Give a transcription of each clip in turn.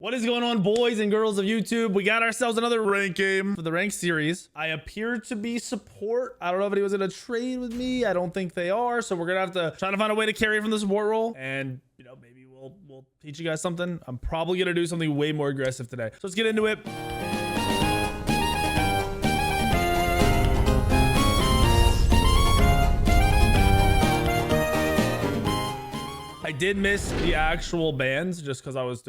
What is going on, boys and girls of YouTube? We got ourselves another rank game for the rank series. I appear to be support. I don't know if anyone's gonna trade with me. I don't think they are, so we're gonna have to try to find a way to carry from the support role, and you know, maybe we'll teach you guys something. I'm probably gonna do something way more aggressive today, so let's get into it. I did miss the actual bans just because I was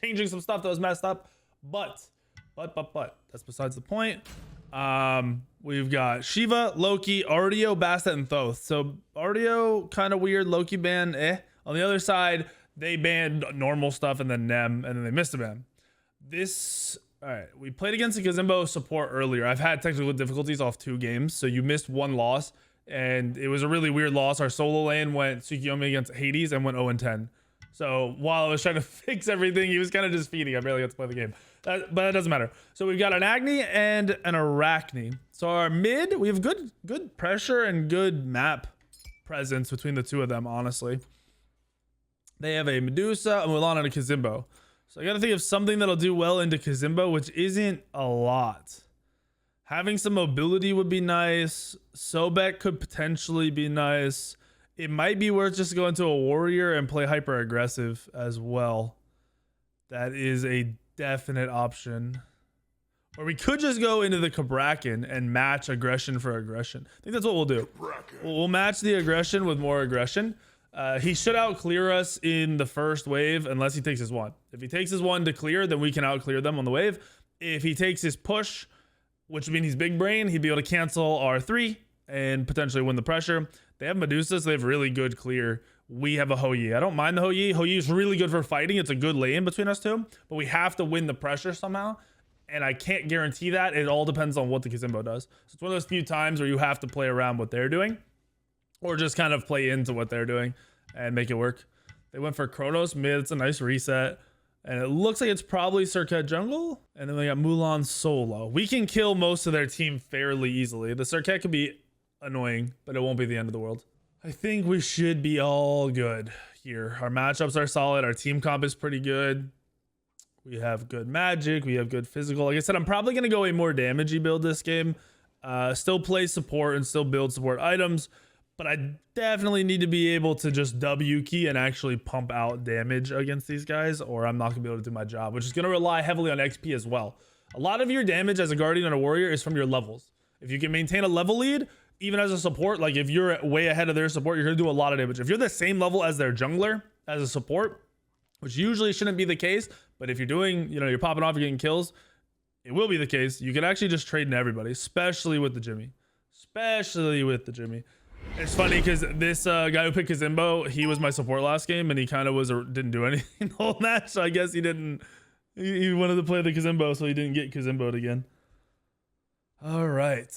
changing some stuff that was messed up, but that's besides the point. We've got Shiva, Loki, Artio, Bastet, and Thoth. So Artio kind of weird, Loki ban on the other side. They banned normal stuff and then Nem, and then they missed a ban. All right, we played against the Kazimbo support earlier. I've had technical difficulties off 2 games, so you missed 1 loss, and it was a really weird loss. Our solo lane went Tsukiyomi against Hades and went 0-10. So while I was trying to fix everything, he was kind of just feeding. I barely got to play the game, but that doesn't matter. So we've got an Agni and an Arachne. So our mid, we have good pressure and good map presence between the two of them, honestly. They have a Medusa, a Mulan, and a Kazimbo. So I got to think of something that'll do well into Kazimbo, which isn't a lot. Having some mobility would be nice. Sobek could potentially be nice. It might be worth just going to a warrior and play hyper aggressive as well. That is a definite option. Or we could just go into the Kabrakan and match aggression for aggression. I think that's what we'll do. We'll match the aggression with more aggression. He should out clear us in the first wave unless he takes his 1. If he takes his 1 to clear, then we can out clear them on the wave. If he takes his push, which would mean he's big brain, he'd be able to cancel our 3 and potentially win the pressure. They have Medusa, so they have really good clear. We have a Hou Yi. I don't mind the Hou Yi. Hou Yi is really good for fighting. It's a good lane between us two, but we have to win the pressure somehow, and I can't guarantee that. It all depends on what the Kazimbo does. So it's one of those few times where you have to play around what they're doing, or just kind of play into what they're doing and make it work. They went for Kronos mid. It's a nice reset. And it looks like it's probably Circuit jungle. And then we got Mulan solo. We can kill most of their team fairly easily. The Circuit could be annoying, but it won't be the end of the world. I think we should be all good here. Our matchups are solid. Our team comp is pretty good. We have good magic. We have good physical. Like I said, I'm probably going to go a more damagey build this game. Still play support and still build support items. But I definitely need to be able to just W key and actually pump out damage against these guys, or I'm not going to be able to do my job, which is going to rely heavily on XP as well. A lot of your damage as a guardian and a warrior is from your levels. If you can maintain a level lead, even as a support, like if you're way ahead of their support, you're going to do a lot of damage. If you're the same level as their jungler as a support, which usually shouldn't be the case, but if you're doing, you know, you're popping off, you're getting kills, it will be the case. You can actually just trade in everybody, especially with the Jimmy. It's funny because this guy who picked Kazimbo, he was my support last game, and he kind of didn't do anything the whole match. So I guess he wanted to play the Kazimbo, so he didn't get Kazimbo'd again. All right.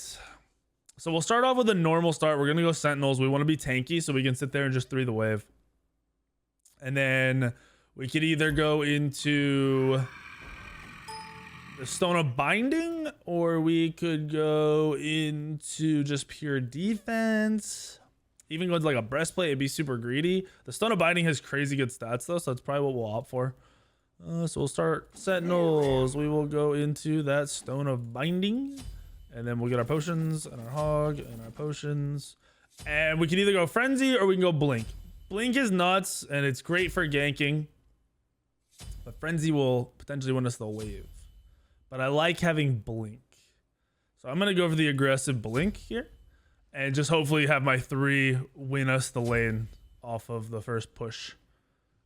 So we'll start off with a normal start. We're going to go Sentinels. We want to be tanky so we can sit there and just 3 the wave. And then we could either go into the Stone of Binding, or we could go into just pure defense. Even go to like a breastplate, it'd be super greedy. The Stone of Binding has crazy good stats though, so that's probably what we'll opt for. So we'll start Sentinels. We will go into that Stone of Binding, and then we'll get our potions and our hog and our potions. And we can either go Frenzy or we can go Blink. Blink is nuts and it's great for ganking, but Frenzy will potentially win us the wave. But I like having Blink. So I'm going to go for the aggressive Blink here. And just hopefully have my 3 win us the lane off of the first push.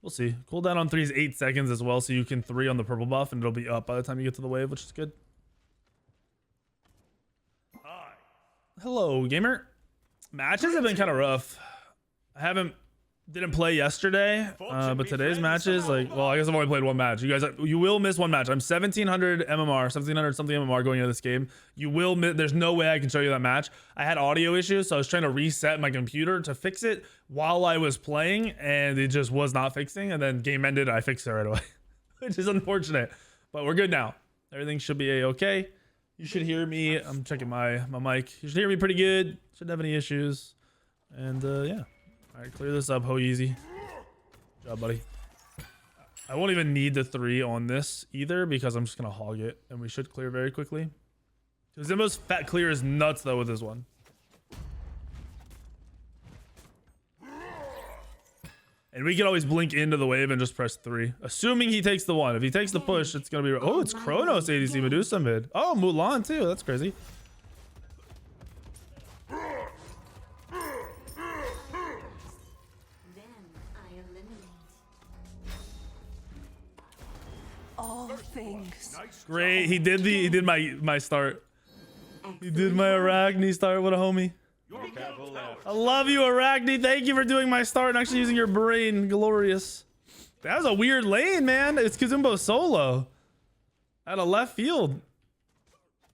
We'll see. Cooldown on 3 is 8 seconds as well. So you can 3 on the purple buff and it'll be up by the time you get to the wave, which is good. Hi. Hello, gamer. Matches have been kind of rough. I didn't play yesterday, but today's matches, like, well, I guess I've only played 1 match. You will miss 1 match. I'm 1700 MMR, 1700 something MMR going into this game. You will miss. There's no way I can show you that match. I had audio issues, so I was trying to reset my computer to fix it while I was playing, and it just was not fixing. And then game ended, I fixed it right away, which is unfortunate. But we're good now. Everything should be a-okay. You should hear me. I'm checking my mic. You should hear me pretty good. Shouldn't have any issues. And yeah. All right, clear this up, Ho Yeezy. Good job, buddy. I won't even need the 3 on this either because I'm just gonna hog it, and we should clear very quickly. Because Zimbo's fat clear is nuts though with this one. And we can always blink into the wave and just press 3, assuming he takes the 1. If he takes the push, it's gonna be. Oh, it's Kronos ADC Medusa mid. Oh, Mulan too. That's crazy. Great. He did my start. He did my Arachne start. What a homie. I love you, Arachne. Thank you for doing my start and actually using your brain. Glorious. That was a weird lane, man. It's Kazumbo solo at a left field.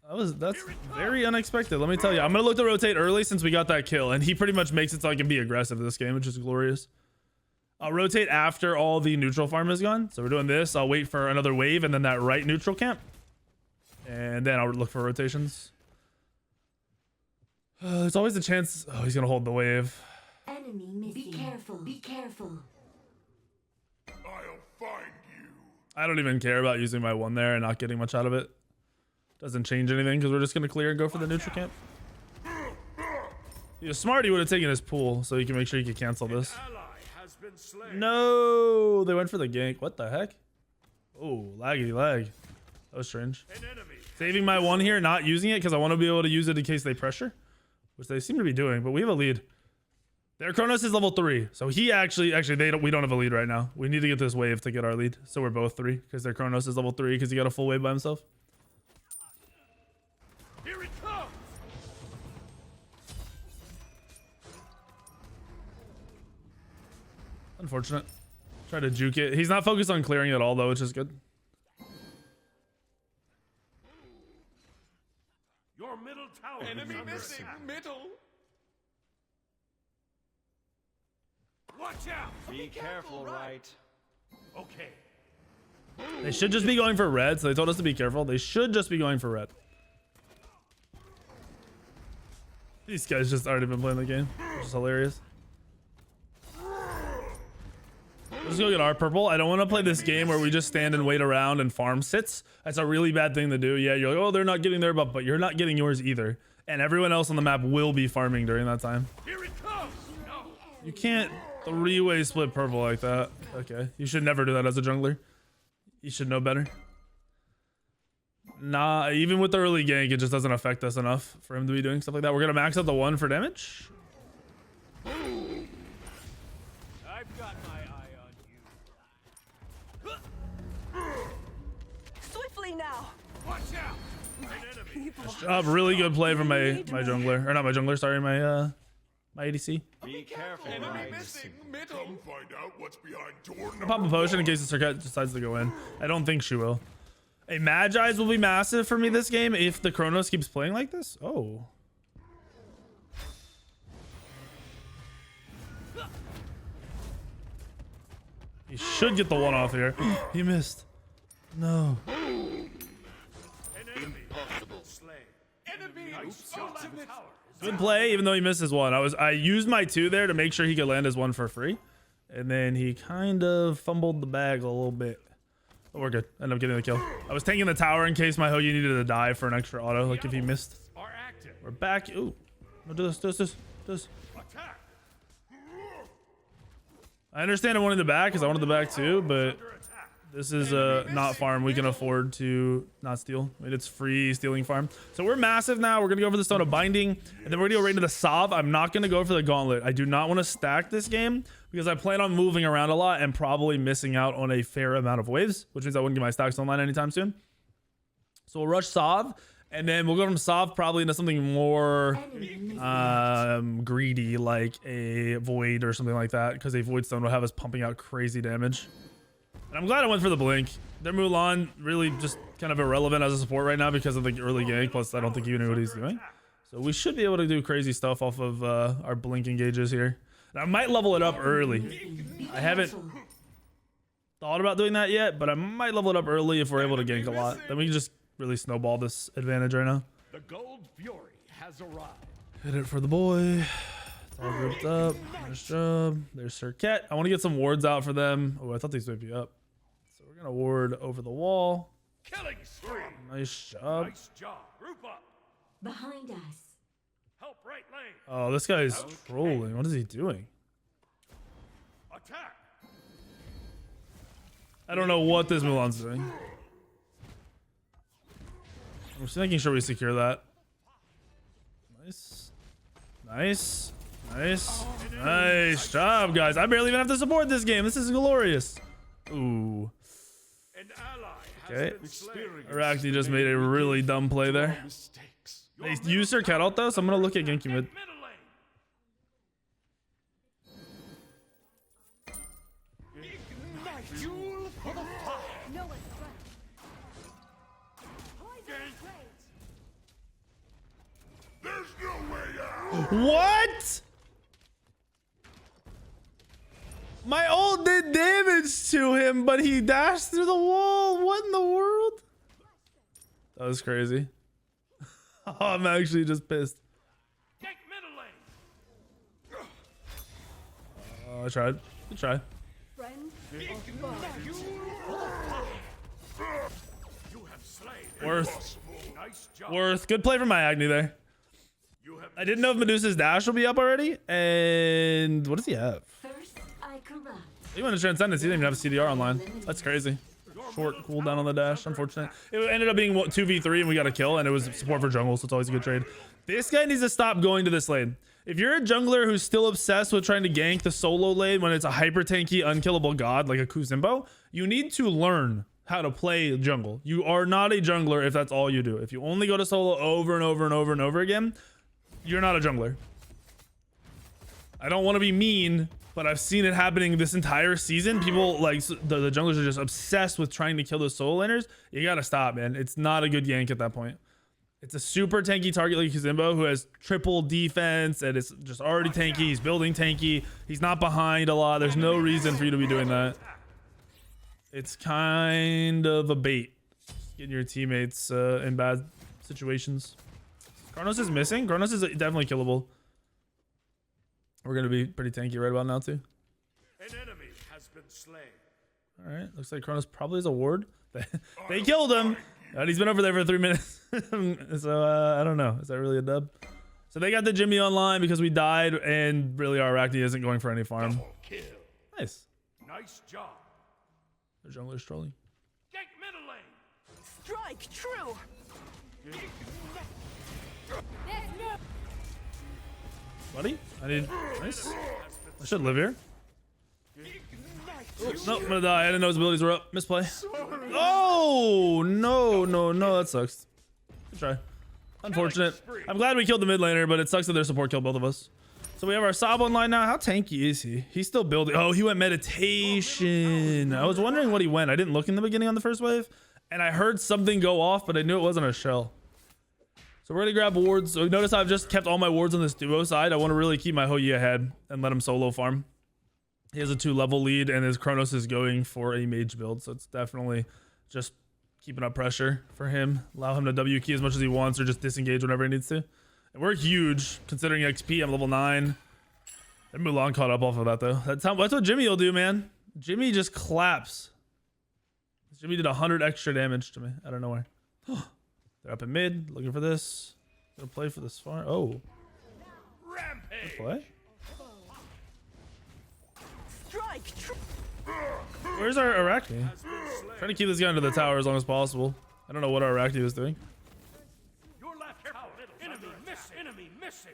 That's very unexpected. Let me tell you. I'm gonna look to rotate early since we got that kill, and he pretty much makes it so I can be aggressive this game, which is glorious. I'll rotate after all the neutral farm is gone. So we're doing this. I'll wait for another wave and then that right neutral camp. And then I'll look for rotations. There's always a chance. Oh, he's going to hold the wave. Enemy missing. Be careful. Be careful. I'll find you. I don't even care about using my 1 there and not getting much out of it. Doesn't change anything because we're just going to clear and go for the neutral camp. He was smart. He would have taken his pool so he can make sure he could cancel this. No, they went for the gank. What the heck? Oh, laggy lag. That was strange. Saving my 1 here, not using it because I want to be able to use it in case they pressure, which they seem to be doing. But we have a lead. Their Kronos is level 3, so he actually we don't have a lead right now. We need to get this wave to get our lead, so we're both 3 because their Kronos is level 3 because he got a full wave by himself. Here it comes. Unfortunate. Try to juke it. He's not focused on clearing at all though, which is good. Your middle tower. Enemy missing. Middle. Watch out. Be careful, right? Okay. They should just be going for red, so they told us to be careful. They should just be going for red. These guys just already been playing the game, which is hilarious. Let's go get our purple. I don't want to play this game where we just stand and wait around and farm sits. That's a really bad thing to do. Yeah, you're like, oh, they're not getting their buff, but you're not getting yours either. And everyone else on the map will be farming during that time. Here it comes. No. You can't 3-way split purple like that. Okay, you should never do that as a jungler. You should know better. Nah, even with the early gank, it just doesn't affect us enough for him to be doing stuff like that. We're gonna max out the 1 for damage. I've got my eye on you. Swiftly now. Watch out. An enemy. Nice job. Really good play from my jungler, or not my jungler. Sorry, my ADC. Be careful, Enemy right? missing. Middle. Come find out what's behind door number Pop a potion in case the Circuit decides to go in. I don't think she will. A Magi's will be massive for me this game if the Kronos keeps playing like this. Oh. He should get the 1 off here. He missed. No. Impossible. Slay. Enemy ultimate. Good play, even though he missed his 1. I used my 2 there to make sure he could land his 1 for free. And then he kind of fumbled the bag a little bit. But we're good. End up getting the kill. I was taking the tower in case my Hoagie needed to die for an extra auto, like if he missed. Are active. We're back. Ooh. No, do this. Attack. I understand I wanted the back because I wanted the back too, but this is not farm we can afford to not steal. I mean, it's free stealing farm. So we're massive now. We're going to go for the Stone of Binding, and then we're going to go right into the Sov. I'm not going to go for the Gauntlet. I do not want to stack this game because I plan on moving around a lot and probably missing out on a fair amount of waves, which means I wouldn't get my stacks online anytime soon. So we'll rush Sov, and then we'll go from Sov probably into something more greedy, like a Void or something like that, because a Void Stone will have us pumping out crazy damage. And I'm glad I went for the blink. Their Mulan really just kind of irrelevant as a support right now because of the early gank. Plus, I don't think you knew what he's doing. So we should be able to do crazy stuff off of our blink engages here. And I might level it up early. I haven't thought about doing that yet, but I might level it up early if we're able to gank a lot. Then we can just really snowball this advantage right now. The Gold Fury has arrived. Hit it for the boy. It's all grouped up. Nice job. There's Circuit. I want to get some wards out for them. Oh, I thought these might be up. gonna ward over the wall. Killing spree. Nice job. Nice job. Group up. Behind us. Help right lane. Oh, this guy's trolling. What is he doing? Attack. I don't know what this Mulan's doing. I'm just making sure we secure that. Nice. Nice. Nice. Nice job, guys. I barely even have to support this game. This is glorious. Ooh. An ally has Okay. been slain. Arachne just made a really dumb play there. Mistakes. They used their cat out though, so I'm gonna look at Genki mid. Middle lane. Ignite fuel for the fire. No one's There's no way out. What? My ult did damage to him, but he dashed through the wall. What in the world? That was crazy. Oh, I'm actually just pissed. Take middle lane. Oh, I tried. Good try. friend. Ignite fuel for the fire. You have slain. Worth. Nice job. Worth. Good play from my Agni there. You have I didn't know if Medusa's dash will be up already. And what does he have? First, I corrupt. He went to Transcendence. He didn't even have a CDR online. That's crazy. Short cooldown on the dash, unfortunate. It ended up being 2v3 and we got a kill, and it was support for jungle, so it's always a good trade. This guy needs to stop going to this lane. If you're a jungler who's still obsessed with trying to gank the solo lane when it's a hyper tanky, unkillable god like a Kuzimbo, you need to learn how to play jungle. You are not a jungler if that's all you do. If you only go to solo over and over and over and over again, you're not a jungler. I don't want to be mean, but I've seen it happening this entire season. People like the junglers are just obsessed with trying to kill the solo laners. You gotta stop, man. It's not a good gank at that point. It's a super tanky target like Kuzimbo who has triple defense and it's just already tanky. He's building tanky. He's not behind a lot. There's no reason for you to be doing that. It's kind of a bait. Getting your teammates in bad situations. Chronos is missing. Chronos is definitely killable. We're gonna be pretty tanky right about now too. an enemy has been slain. All right, looks like Chronos probably is a ward. They killed him, and he's been over there for 3 minutes. So I don't know. Is that really a dub? So they got the Jimmy online because we died, and really our Arachne isn't going for any farm. Double kill. Nice. Nice job. The jungler's trolling. Gank middle lane. Strike true. Buddy, I need. Nice. I should live here. Oh, nope, I'm gonna die. I didn't know his abilities were up. Misplay. Oh no, no, no, that sucks. Good try. Unfortunate. I'm glad we killed the mid laner, but it sucks that their support killed both of us. So we have our Sab online now. How tanky is he? He's still building. Oh, he went meditation. I was wondering what he went. I didn't look in the beginning on the first wave, and I heard something go off, but I knew it wasn't a shell. So we're gonna grab wards. So notice I've just kept all my wards on this duo side. I want to really keep my Hoyi ahead and let him solo farm. He has a 2-level lead, and his Chronos is going for a mage build, so it's definitely just keeping up pressure for him. Allow him to W key as much as he wants, or just disengage whenever he needs to. And we're huge considering XP. I'm level 9. And Mulan caught up off of that though. That's what Jimmy will do, man. Jimmy just claps. Jimmy did 100 extra damage to me out of nowhere. They're up in mid, looking for this. Gonna play for this far. Oh, Rampage. play. Strike true. Where's our Arachne? Trying to keep this guy under the tower as long as possible. I don't know what our Arachne was doing. Your left tower. Enemy missing. Enemy missing.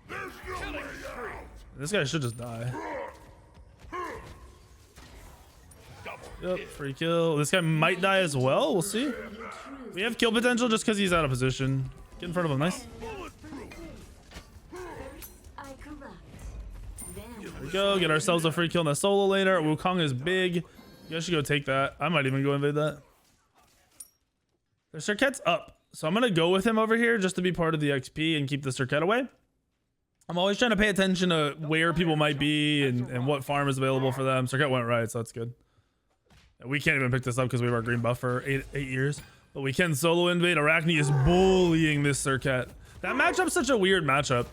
There's no way out. This guy should just die. Yep, free kill. This guy might die as well. We'll see. We have kill potential just because he's out of position. Get in front of him. Nice. First, I corrupt. Then, There we go. Get ourselves a free kill in the solo laner. Wukong is big. You guys should go take that. I might even go invade that. The Circuit's up. So I'm going to go with him over here just to be part of the XP and keep the Circuit away. I'm always trying to pay attention to where people might be and what farm is available for them. Circuit went right, so that's good. We can't even pick this up because we have our green buff for 8 years. But we can solo invade. Arachne is bullying this Circuit. That matchup's such a weird matchup.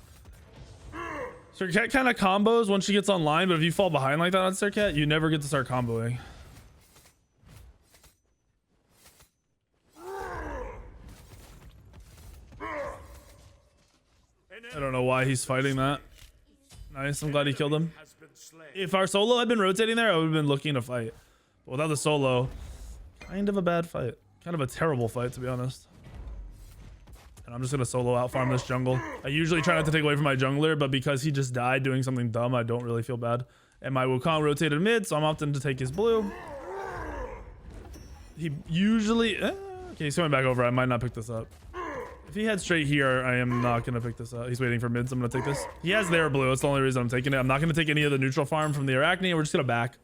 Serket kind of combos once she gets online, but if you fall behind like that on Serket, you never get to start comboing. I don't know why he's fighting that. Nice, I'm glad he killed him. If our solo had been rotating there, I would have been looking to fight. But without the solo, kind of a bad fight. Kind of a terrible fight, to be honest. And I'm just going to solo out farm this jungle. I usually try not to take away from my jungler, but because he just died doing something dumb, I don't really feel bad. And my Wukong rotated mid, so I'm opting to take his blue. He usually... okay, he's coming back over. I might not pick this up. If he heads straight here, I am not going to pick this up. He's waiting for mid, so I'm going to take this. He has their blue. That's the only reason I'm taking it. I'm not going to take any of the neutral farm from the Arachne. We're just going to back.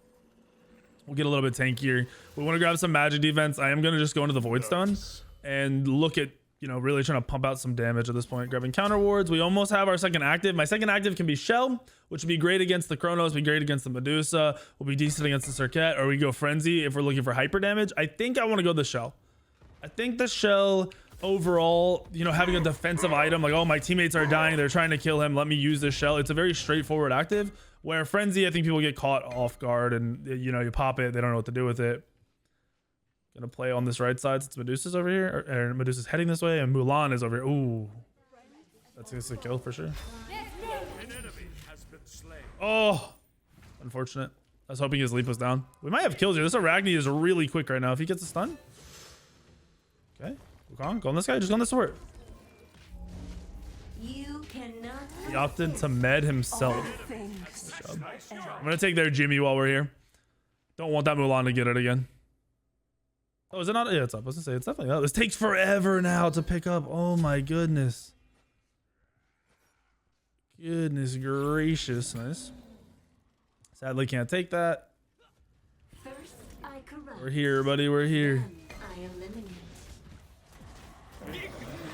We'll get a little bit tankier. We want to grab some magic defense. I am going to just go into the Void Stone and look at, you know, really trying to pump out some damage at this point. Grabbing counter wards. We almost have our second active. My second active can be Shell, which would be great against the Chronos, be great against the Medusa, will be decent against the Serket, or we go Frenzy if we're looking for hyper damage. I think I want to go the Shell. I think the Shell overall, you know, having a defensive item like, oh, my teammates are dying, they're trying to kill him, let me use this Shell. It's a very straightforward active, where Frenzy, I think people get caught off guard and, you know, you pop it, they don't know what to do with it. Gonna play on this right side since Medusa's over here, or Medusa's heading this way, and Mulan is over here. Ooh, that's a kill for sure. Oh, unfortunate. I was hoping his leap was down. We might have kills here. This Arachne is really quick right now. If he gets a stun. Okay, Wukong, go on this guy. Just go on this sword. You cannot. He opted to med himself. I'm gonna take their Jimmy while we're here. Don't want that Mulan to get it again. Oh, is it not? Yeah, it's up. I was gonna say it's definitely up. This takes forever now to pick up. Oh my goodness. Goodness gracious. Nice. Sadly can't take that. First, I corrupt. We're here, buddy. We're here. Then I eliminate.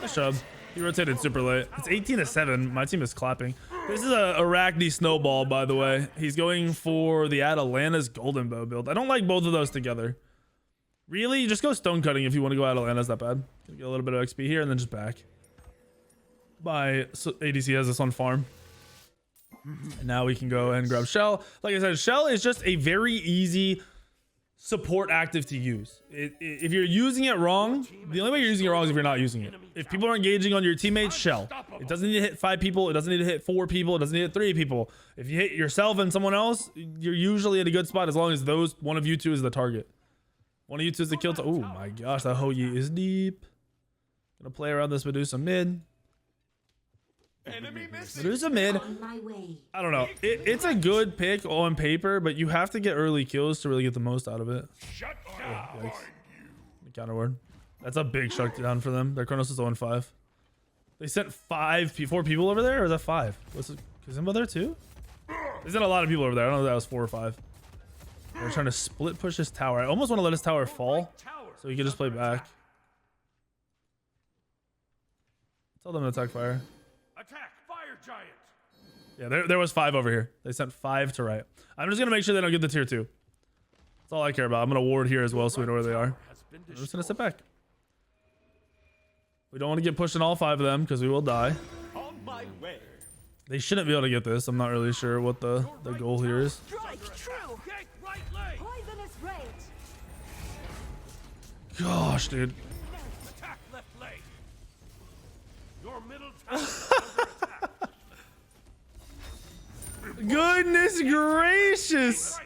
Nice job. He rotated super late. It's 18-7. My team is clapping. This is a Arachne snowball, by the way. He's going for the Atalanta's golden bow build. I don't like both of those together. Really? Just go stone cutting if you want to go Atalanta's that bad. Get a little bit of XP here and then just back. My ADC has this on farm. And now we can go and grab Shell. Like I said, Shell is just a very easy support active to use. If you're using it wrong, the only way you're using it wrong is if you're not using it. If people are engaging on your teammates, Shell. It doesn't need to hit 5 people. It doesn't need to hit 4 people. It doesn't need to hit 3 people. If you hit yourself and someone else, you're usually in a good spot as long as one of you two is the target. One of you two is the kill. Oh my gosh, that Hou-Yi is deep. Gonna play around this Medusa mid. Medusa mid. On my way. I don't know. It's a good pick on paper, but you have to get early kills to really get the most out of it. Shut Oh, down. yikes. Counter ward. That's a big shutdown for them. Their Chronos is 0-5. They sent 4 people over there, or is that 5? Was it Kazimba there too? They sent a lot of people over there. I don't know if that was 4 or 5. They're trying to split push his tower. I almost want to let his tower fall so he can just play back. Tell them to attack fire. Attack, fire giant. Yeah, there was 5 over here. They sent 5 to right. I'm just gonna make sure they don't get the tier 2. That's all I care about. I'm gonna ward here as well so we know where they are. I'm just gonna sit back. We don't want to get pushed in all 5 of them because we will die. On my way. They shouldn't be able to get this. I'm not really sure what the goal here is. Strike true. Get right leg. Poisonous rage. Gosh, dude. Attack left leg. Your middle tower is under attack. Goodness gracious.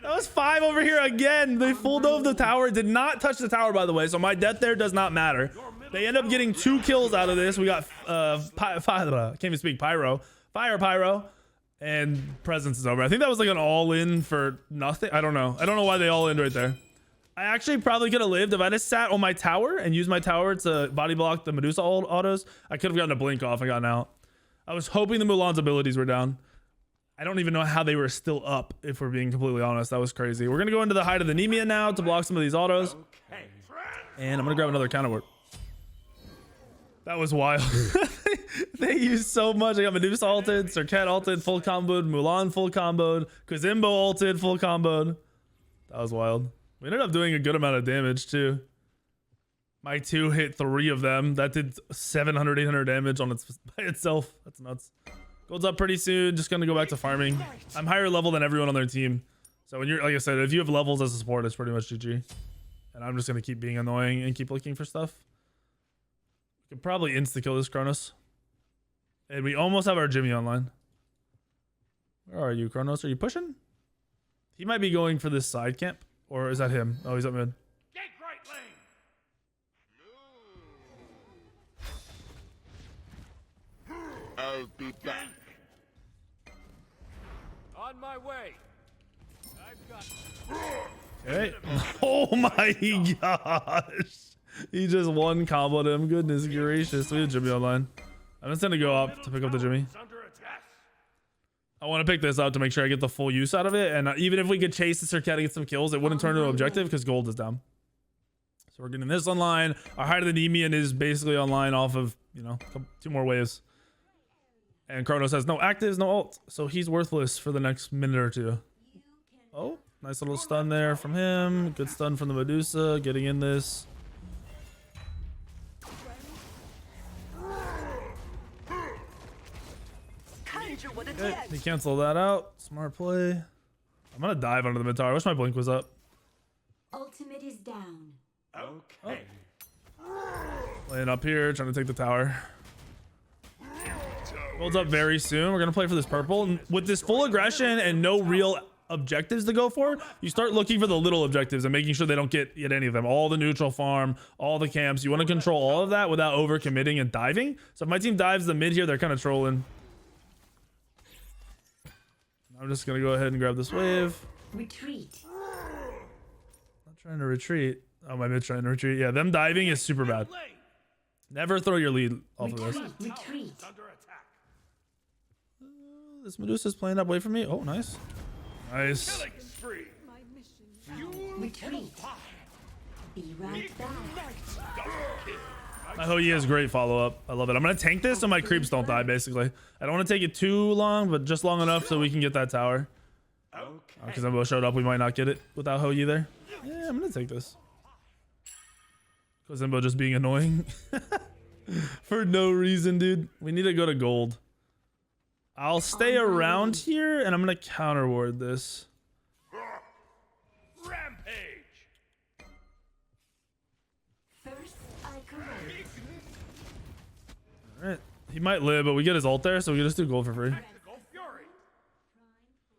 That was 5 over here again. They full dove the tower. Did not touch the tower, by the way. So my death there does not matter. They end up getting 2 kills out of this. We got can't even speak. Pyro, and presence is over. I think that was like an all-in for nothing. I don't know. I don't know why they all-in right there. I actually probably could have lived if I just sat on my tower and used my tower to body block the Medusa autos. I could have gotten a blink off and gotten out. I was hoping the Mulan's abilities were down. I don't even know how they were still up, if we're being completely honest. That was crazy. We're going to go into the height of the Nemia now to block some of these autos. And I'm going to grab another counter ward. That was wild. They used so much. I got Medusa ulted, Serket ulted, full comboed, Mulan full comboed, Kazimbo ulted, full comboed. That was wild. We ended up doing a good amount of damage too. My 2 hit 3 of them. That did 700, 800 damage on by itself. That's nuts. Gold's up pretty soon. Just gonna go back to farming. I'm higher level than everyone on their team. So when you're, like I said, if you have levels as a support, it's pretty much GG. And I'm just gonna keep being annoying and keep looking for stuff. We could probably insta-kill this Kronos. And we almost have our Jimmy online. Where are you, Kronos? Are you pushing? He might be going for this side camp. Or is that him? Oh, he's up mid. Gank right lane. I'll be back. On my way. I've got. Okay. Oh my gosh. He just one comboed him. Goodness gracious. We have Jimmy online. I'm just gonna go up to pick up the Jimmy. Under attack. I want to pick this up to make sure I get the full use out of it. And even if we could chase the Circuit and get some kills, it wouldn't turn into an objective because gold is down. So we're getting this online. Our Height of the Nemean is basically online off of, you know, 2 more waves. And Kronos has no actives, no ult. So he's worthless for the next minute or 2. Oh, nice little stun there from him. Good stun from the Medusa. Getting in this. Okay, he canceled that out. Smart play. I'm gonna dive under the mid tower. I wish my blink was up. Ultimate is down. Okay. Playing up here, trying to take the tower. Gold's up very soon. We're gonna play for this purple. And with this full aggression and no real objectives to go for, you start looking for the little objectives and making sure they don't get any of them. All the neutral farm, all the camps. You want to control all of that without over committing and diving. So if my team dives the mid here, they're kind of trolling. I'm just gonna go ahead and grab this wave. Retreat. Not trying to retreat. Oh, my mid's trying to retreat. Yeah, them diving is super bad. Never throw your lead off of this. Retreat. Under attack. This Medusa's playing up. Wait for me. Oh, nice. Nice. Killing spree. Retreat. Be right back. My Hoyi has great follow-up. I love it. I'm going to tank this so my creeps don't die, basically. I don't want to take it too long, but just long enough so we can get that tower. Because Embo showed up, we might not get it without Hoyi there. Yeah, I'm going to take this. Because Embo just being annoying. For no reason, dude. We need to go to gold. I'll stay around here, and I'm going to counter ward this. Rampage. First, I correct. Alright. He might live, but we get his ult there, so we can just do gold for free. Attack the Gulf Fury.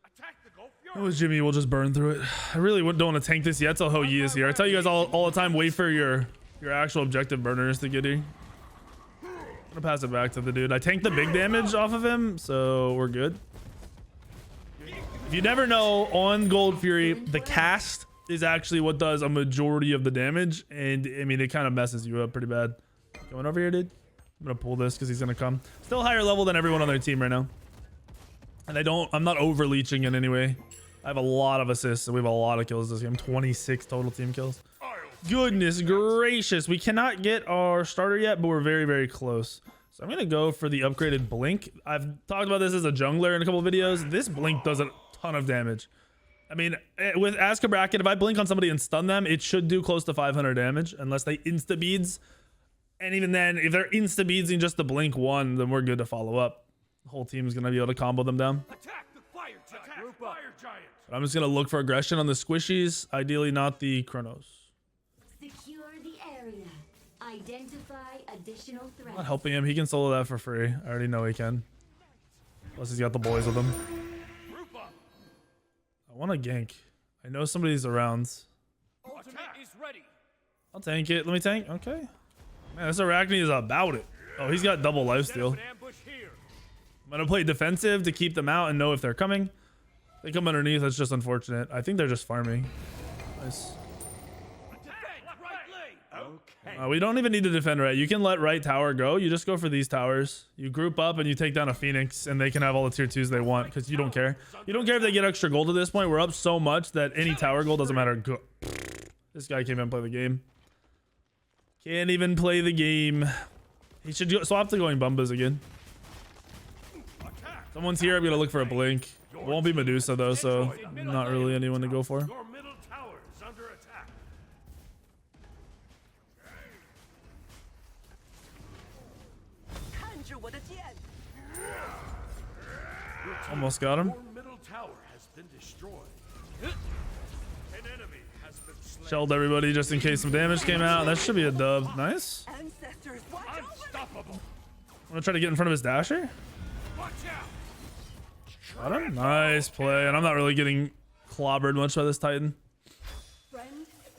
Attack the Gulf That Fury. was Jimmy. We'll just burn through it. I really don't want to tank this yet till Hoyi is here. I tell you guys all the time, wait for your actual objective burners to get here. I'm gonna pass it back to the dude. I tanked the big damage off of him, so we're good. If you never know, on Gold Fury, the cast is actually what does a majority of the damage, and I mean it kind of messes you up pretty bad. Going over here, dude. I'm gonna pull this because he's gonna come. Still higher level than everyone on their team right now. And I'm not over leeching in any way. I have a lot of assists, so we have a lot of kills this game. 26 total team kills. Goodness gracious. We cannot get our starter yet, but we're very, very close. So I'm gonna go for the upgraded blink. I've talked about this as a jungler in a couple of videos. This blink does a ton of damage. I mean, with Aska Bracket, if I blink on somebody and stun them, it should do close to 500 damage, unless they insta-beads. And even then, if they're insta-beadsing just the blink one, then we're good to follow up. The whole team is going to be able to combo them down. Attack the fire giant. Attack fire giant. But I'm just going to look for aggression on the squishies, ideally not the Chronos. Secure the area. Identify additional I'm threats. not helping him. He can solo that for free. I already know he can. Plus he's got the boys with him. Group up. I want to gank. I know somebody's around. Ultimate is ready. I'll tank it. Let me tank. Okay. Man, this Arachne is about it. Oh, he's got double lifesteal. Set up an ambush here. I'm going to play defensive to keep them out and know if they're coming. They come underneath. That's just unfortunate. I think they're just farming. Nice. Attack right lane. Okay. We don't even need to defend right. You can let right tower go. You just go for these towers. You group up and you take down a Phoenix, and they can have all the tier 2s they want because you don't care. You don't care if they get extra gold at this point. We're up so much that any tower gold doesn't matter. This guy can't even play the game. Can't even play the game. He should swap to going Bumbas again. Someone's here. I'm going to look for a blink. It won't be Medusa, though, so not really anyone to go for. Your middle tower is under attack. Almost got him. Your middle tower has been destroyed. An enemy has been slain. Shelled everybody just in case some damage came out. That should be a dub. Nice. Ancestors, watch over me. Unstoppable. I'm gonna try to get in front of his dasher. Watch out. Got him. Nice play. And I'm not really getting clobbered much by this Titan. Friend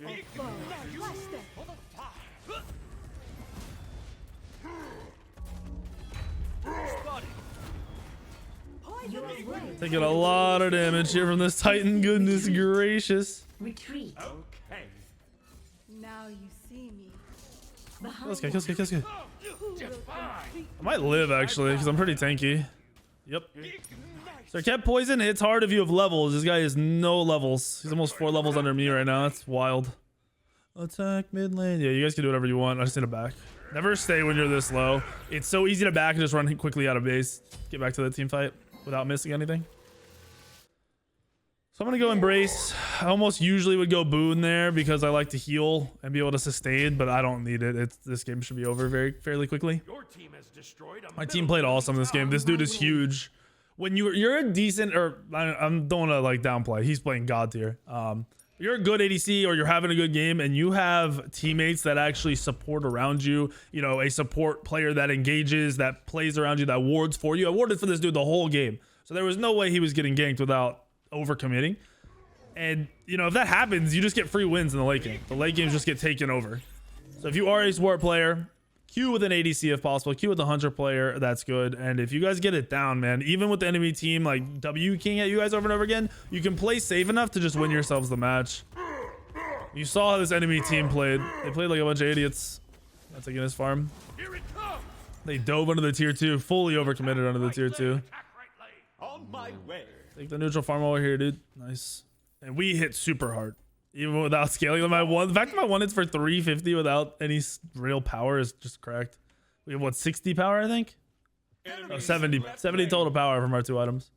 or foe? Blast them. Your way. Taking a lot of damage here from this Titan. Goodness gracious. Retreat. Okay. Now you see me. Behind Kill this guy. Kill this guy. Kill this guy. Defy. I might live actually because I'm pretty tanky. Yep. So kept poison hits hard if you have levels. This guy has no levels. He's almost 4 levels under me right now. That's wild. Attack mid lane. Yeah, you guys can do whatever you want. I just need a back. Never stay when you're this low. It's so easy to back and just run quickly out of base. Get back to the team fight without missing anything. So I'm gonna go embrace. I almost usually would go boon there because I like to heal and be able to sustain, but I don't need it. This game should be over fairly quickly. Your team has destroyed a My team middle played awesome this game. This dude is huge. When you're a decent, or I don't want to like downplay. He's playing god tier. You're a good ADC or you're having a good game and you have teammates that actually support around you. You know, a support player that engages, that plays around you, that wards for you. I warded for this dude the whole game, so there was no way he was getting ganked without overcommitting. And you know, if that happens, you just get free wins in the late game. The late games just get taken over. So if you are a support player, queue with an ADC if possible, queue with a hunter player, that's good. And if you guys get it down, man, even with the enemy team like W king at you guys over and over again, you can play safe enough to just win yourselves the match. You saw how this enemy team played. They played like a bunch of idiots. Not taking his farm. Here it comes. They dove under the tier 2, fully overcommitted under the tier 2. Attack right lane. On my way. Take the neutral farm over here, dude. Nice. And we hit super hard. Even without scaling my one. The fact that my one hits for 350 without any real power is just cracked. We have what, 60 power, I think? Oh, 70 total power from our 2 items.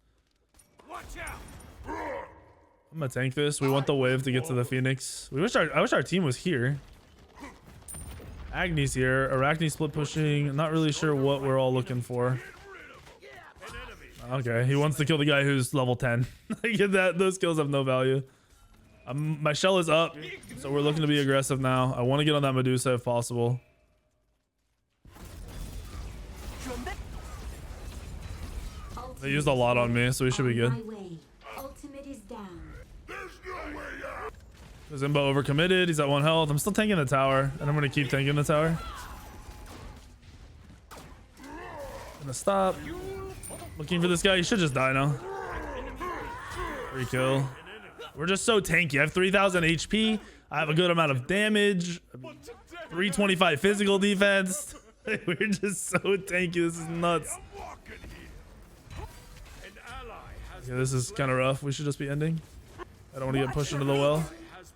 Watch out. I'm gonna tank this. We want the wave to get to the Phoenix. I wish our team was here. Agni's here. Arachne split pushing. Not really sure what we're all looking for. Okay, he wants to kill the guy who's level 10. I get that. Those kills have no value. My shell is up, so we're looking to be aggressive now. I want to get on that Medusa if possible. They used a lot on me, so we should be good. My way. Ultimate is down. Zimba overcommitted. He's at 1 health. I'm still tanking the tower, and I'm going to keep tanking the tower. Gonna stop. Looking for this guy. He should just die now. Free kill. We're just so tanky. I have 3,000 HP. I have a good amount of damage. 325 physical defense. We're just so tanky. This is nuts. Yeah, this is kind of rough. We should just be ending. I don't want to get pushed into the well.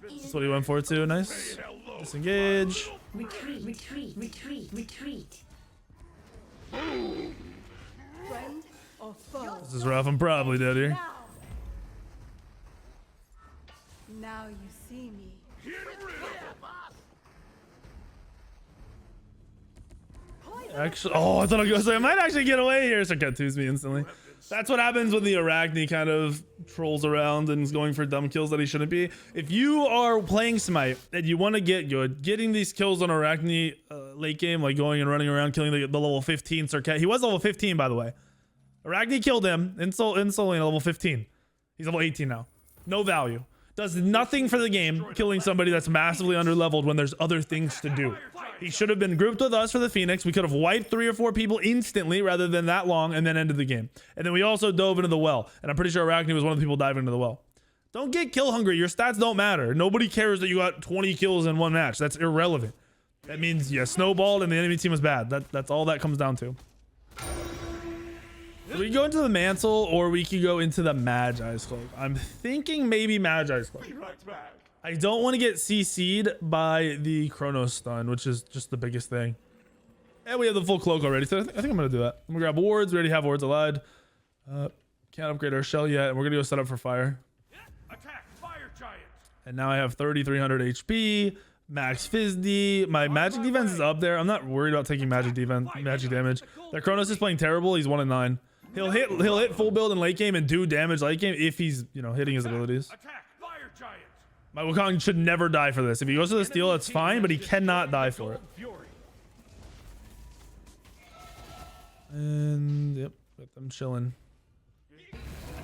That's what he went for too. Nice. Disengage. Retreat, retreat, retreat, retreat. Friend or foe? This is rough. I'm probably dead here. Now you see me. Actually, oh, I thought I was gonna say I might actually get away here. So cut twos me instantly. That's what happens when the Arachne kind of trolls around and is going for dumb kills that he shouldn't be. If you are playing Smite and you want to get good, getting these kills on Arachne late game, like going and running around killing the level 15 Circuit. He was level 15, by the way. Arachne killed him in Solane level 15. He's level 18 now. No value. Does nothing for the game, killing somebody that's massively underleveled when there's other things to do. He should have been grouped with us for the Phoenix. We could have wiped 3 or 4 people instantly rather than that long and then ended the game. And then we also dove into the well. And I'm pretty sure Arachne was one of the people diving into the well. Don't get kill hungry. Your stats don't matter. Nobody cares that you got 20 kills in one match. That's irrelevant. That means you snowballed and the enemy team was bad. That's all that comes down to. So we can go into the Mantle or we could go into the Magi's Cloak. I'm thinking maybe Magi's Cloak. I don't want to get CC'd by the Chronos stun, which is just the biggest thing. And we have the full cloak already, so I think I'm going to do that. I'm going to grab wards. We already have wards allied. Can't upgrade our shell yet, and we're going to go set up for fire. Attack, fire giant. And now I have 3,300 HP, max Fizz-D. My magic defense is up there. I'm not worried about taking magic damage. Their Chronos is playing terrible. He's 1 in 9. He'll hit full build in late game and do damage late game if he's, you know, hitting his abilities. Attack! Fire giant! My Wukong should never die for this. If he goes to the steal, it's fine, but he cannot die for it. Fury. And yep, got them chilling.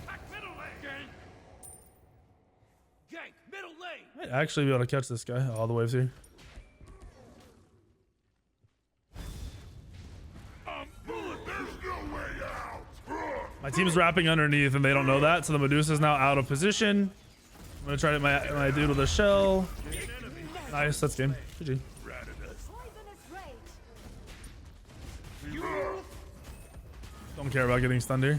Attack middle lane! Gank! Gank! Middle lane! Might actually be able to catch this guy all the way through. My team's wrapping underneath and they don't know that, so the Medusa's now out of position. I'm gonna try to hit my dude with a shell. Nice, that's game. GG. Poisonous rage. Don't care about getting stunned here.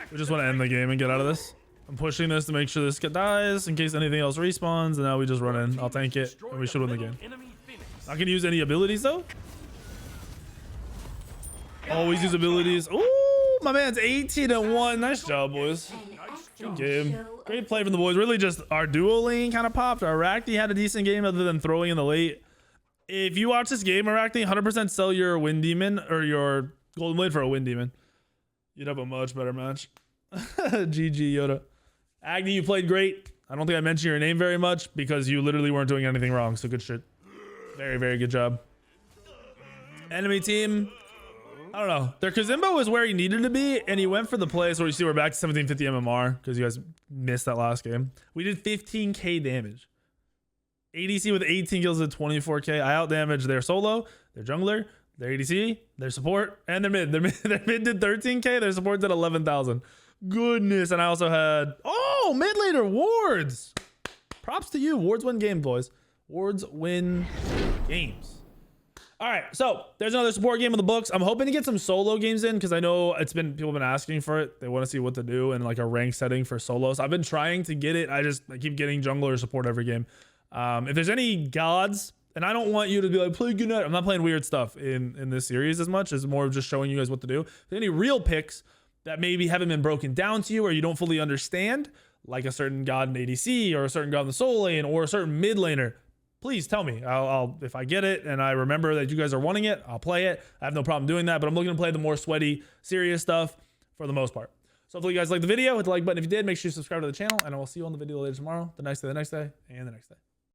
We just want to end the game and get out of this. I'm pushing this to make sure this guy dies in case anything else respawns, and now we just run in. I'll tank it, and we should win the game. Not gonna use any abilities though. Always use abilities. Ooh, my man's 18-1. Nice job, boys. An excellent Game. show Great of play from the boys. Really just our duo lane kind of popped. Arakni had a decent game other than throwing in the late. If you watch this game, Arakni, 100% sell your Wind Demon or your Golden Blade for a Wind Demon. You'd have a much better match. GG, Yoda. Agni, you played great. I don't think I mentioned your name very much because you literally weren't doing anything wrong. So good shit. Very, very good job. Enemy team. I don't know. Their Kazimbo was where he needed to be, and he went for the play. So you see, we're back to 1750 MMR because you guys missed that last game. We did 15k damage. ADC with 18 kills at 24k. I out damaged their solo, their jungler, their ADC, their support, and their mid. Their mid did 13k. Their support did 11,000. Goodness. And I also had mid laner wards. Props to you. Wards win games, boys. Wards win games. All right, so there's another support game in the books. I'm hoping to get some solo games in because I know people have been asking for it. They want to see what to do in like a rank setting for solos. I've been trying to get it. I keep getting jungler support every game. If there's any gods, and I don't want you to be like, play good night. I'm not playing weird stuff in this series as much. It's more of just showing you guys what to do. If there's any real picks that maybe haven't been broken down to you or you don't fully understand, like a certain god in ADC or a certain god in the solo lane or a certain mid laner, please tell me. I'll if I get it and I remember that you guys are wanting it, I'll play it. I have no problem doing that, but I'm looking to play the more sweaty, serious stuff for the most part. So hopefully you guys liked the video. Hit the like button if you did. Make sure you subscribe to the channel, and I will see you on the video later tomorrow, the next day, and the next day.